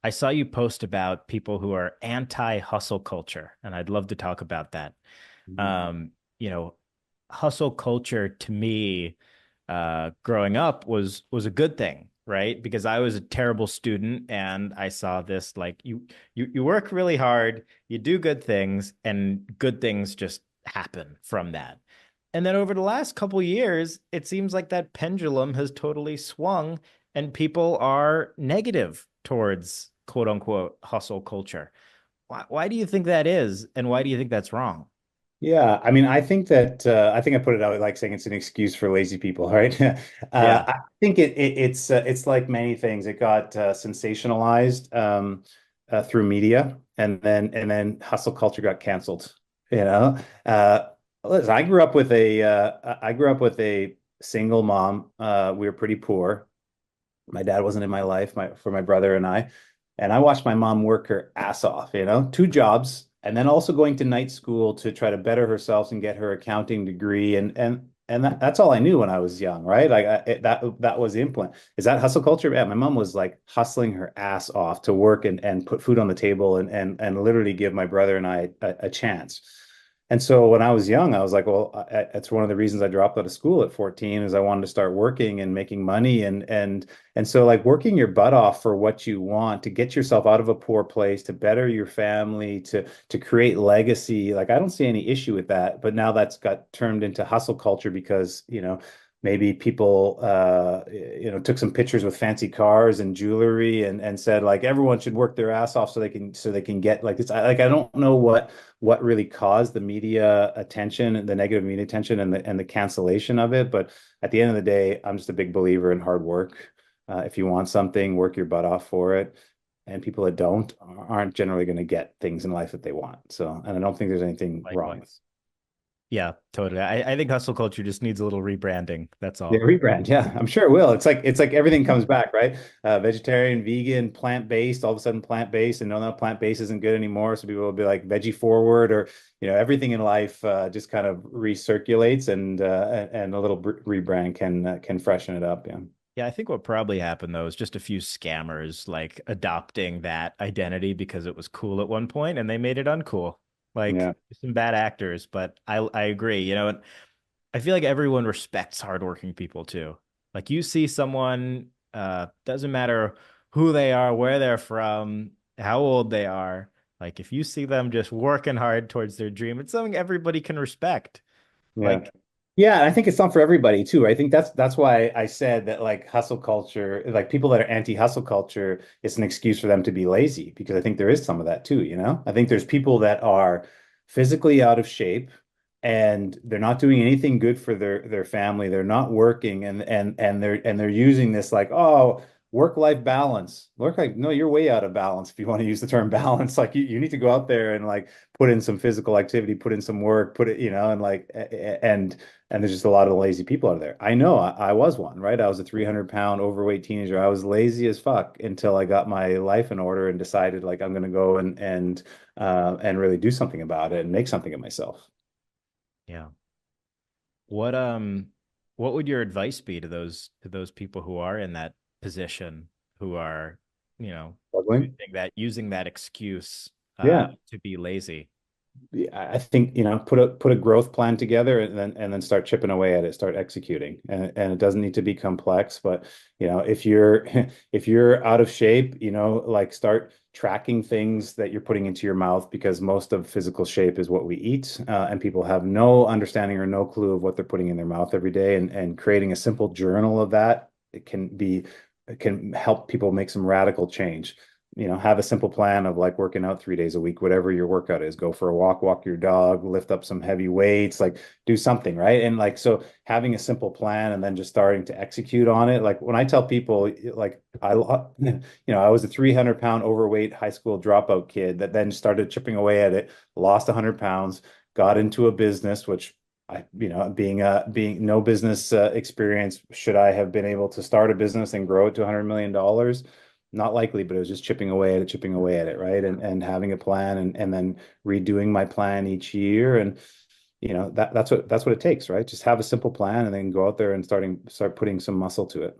I saw you post about people who are anti-hustle culture, and I'd love to talk about that. Mhm. Um, you know, hustle culture to me, growing up was a good thing, right? Because I was a terrible student and I saw this like you work really hard, you do good things, and good things just happen from that. And then over the last couple years, it seems like that pendulum has totally swung and people are negative towards quote unquote hustle culture. Why do you think that is? And why do you think that's wrong? Yeah, I mean, I think that I think I put it out like saying it's an excuse for lazy people, right? Yeah. I think it's like many things. It got sensationalized through media, and then hustle culture got canceled. You know, listen, I grew up with a single mom. We were pretty poor. My dad wasn't in my life, for my brother and I watched my mom work her ass off, two jobs, and then also going to night school to try to better herself and get her accounting degree, and that's all I knew when I was young, right? Like that was the implant. Is that hustle culture? Yeah, my mom was like hustling her ass off to work and put food on the table and literally give my brother and I a chance. And so when I was young, I was like, well, that's one of the reasons I dropped out of school at 14 is I wanted to start working and making money and so like working your butt off for what you want to get yourself out of a poor place, to better your family, to create legacy. Like I don't see any issue with that, but now that's got turned into hustle culture because, maybe people took some pictures with fancy cars and jewelry and said like everyone should work their ass off so they can get like this. I don't know what really caused the media attention, the negative media attention and the cancellation of it, but at the end of the day, I'm just a big believer in hard work. If you want something, work your butt off for it. And people that don't aren't generally going to get things in life that they want. So, and I don't think there's anything wrong with Likewise. Yeah, totally. I think hustle culture just needs a little rebranding. That's the all. rebrand. Yeah, I'm sure it will. It's like everything comes back, right? Vegetarian, vegan, plant-based, all of a sudden plant-based, and no, plant-based isn't good anymore. So people will be like veggie forward, or everything in life just kind of recirculates, and a little rebrand can freshen it up. Yeah. Yeah, I think what probably happened though is just a few scammers like adopting that identity because it was cool at one point and they made it uncool. Like Yeah. some bad actors, but I agree. I feel like everyone respects hardworking people too. Like you see someone, doesn't matter who they are, where they're from, how old they are. Like if you see them just working hard towards their dream, it's something everybody can respect. Yeah. Like, Yeah, I think it's not for everybody too. I think that's why I said that like hustle culture, like people that are anti-hustle culture, it's an excuse for them to be lazy because I think there is some of that too. I think there's people that are physically out of shape and they're not doing anything good for their family. They're not working and they're using this like, oh, work-life balance. Work like, no, you're way out of balance if you want to use the term balance. Like you need to go out there and like put in some physical activity, put in some work, put it, and like and there's just a lot of lazy people out there. I know I was one, right? I was a 300-pound overweight teenager. I was lazy as fuck until I got my life in order and decided like I'm gonna go and really do something about it and make something of myself. yeah. What um what would your advice be to those people who are in that position, who are, you know, Struggling? using that excuse Yeah. to be lazy? I think, put a growth plan together and then start chipping away at it, start executing. And it doesn't need to be complex, but if you're if you're out of shape, like start tracking things that you're putting into your mouth because most of physical shape is what we eat. And people have no understanding or no clue of what they're putting in their mouth every day. And creating a simple journal of that, it can help people make some radical change. Have a simple plan of like working out 3 days a week, whatever your workout is. Go for a walk your dog, lift up some heavy weights, like do something, right? And like, so having a simple plan and then just starting to execute on it. Like when I tell people, like, I was a 300-pound overweight high school dropout kid that then started chipping away at it, lost 100 pounds, got into a business, which being no business experience, should I have been able to start a business and grow it to $100 million? Not likely, but it was just chipping away at it, right? And having a plan and then redoing my plan each year. And that's what it takes, right? Just have a simple plan and then go out there and start putting some muscle to it.